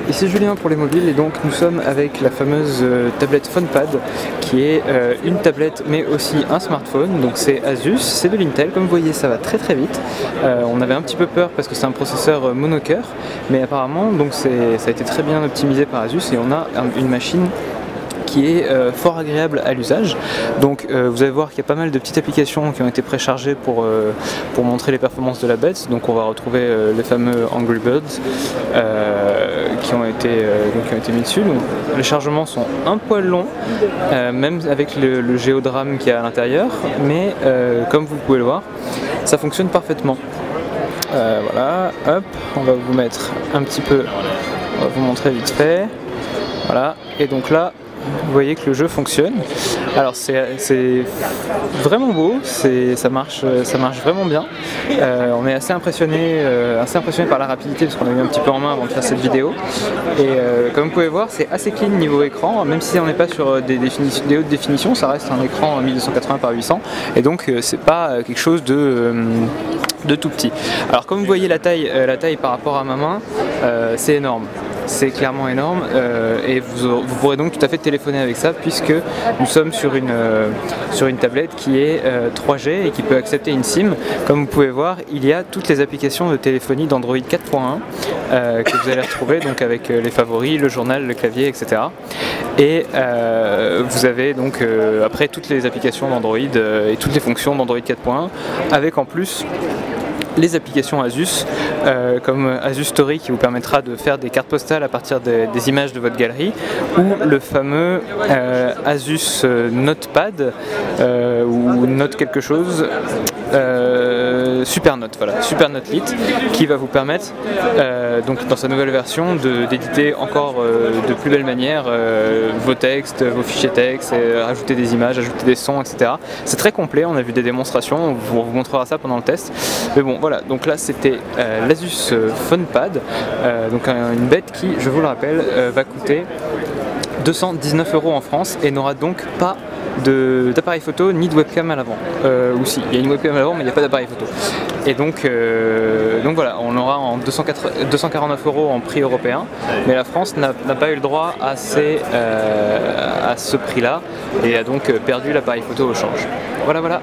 Ici Julien pour les mobiles et donc nous sommes avec la fameuse tablette PhonePad qui est une tablette mais aussi un smartphone. Donc c'est Asus, c'est de l'Intel, comme vous voyez ça va très vite. On avait un petit peu peur parce que c'est un processeur monocœur, mais apparemment donc ça a été très bien optimisé par Asus et on a une machine qui est fort agréable à l'usage. Donc vous allez voir qu'il y a pas mal de petites applications qui ont été préchargées pour montrer les performances de la bête. Donc on va retrouver les fameux Angry Birds qui ont été mis dessus. Donc, les chargements sont un poil longs, même avec le géodrame qu'il y a à l'intérieur, mais comme vous pouvez le voir, ça fonctionne parfaitement. Voilà, hop, on va vous mettre un petit peu, on va vous montrer vite fait. Voilà, et donc là, vous voyez que le jeu fonctionne. Alors c'est vraiment beau, ça marche vraiment bien. On est assez impressionné par la rapidité parce qu'on a eu un petit peu en main avant de faire cette vidéo. Et comme vous pouvez voir, c'est assez clean niveau écran, même si on n'est pas sur des hautes définitions, ça reste un écran 1280 par 800 et donc c'est pas quelque chose de tout petit. Alors comme vous voyez la taille par rapport à ma main, c'est énorme. C'est clairement énorme et vous pourrez donc tout à fait téléphoner avec ça puisque nous sommes sur une tablette qui est 3G et qui peut accepter une SIM. Comme vous pouvez voir, il y a toutes les applications de téléphonie d'Android 4.1 que vous allez retrouver donc avec les favoris, le journal, le clavier, etc. Et vous avez donc après toutes les applications d'Android et toutes les fonctions d'Android 4.1 avec en plus les applications Asus comme Asus Story qui vous permettra de faire des cartes postales à partir des images de votre galerie, ou le fameux Asus Notepad ou Note quelque chose, Supernote, voilà, Supernote Lite, qui va vous permettre donc dans sa nouvelle version d'éditer encore de plus belle manière vos textes, vos fichiers texte, ajouter des images, ajouter des sons, etc. C'est très complet, on a vu des démonstrations, on vous montrera ça pendant le test. Mais bon voilà, donc là c'était l'Asus PhonePad, donc une bête qui, je vous le rappelle, va coûter 219 € en France et n'aura donc pas d'appareil photo ni de webcam à l'avant. Ou si, il y a une webcam à l'avant mais il n'y a pas d'appareil photo. Et donc voilà, on aura en 249 € en prix européen, mais la France n'a pas eu le droit à ce prix-là et a donc perdu l'appareil photo au change. Voilà.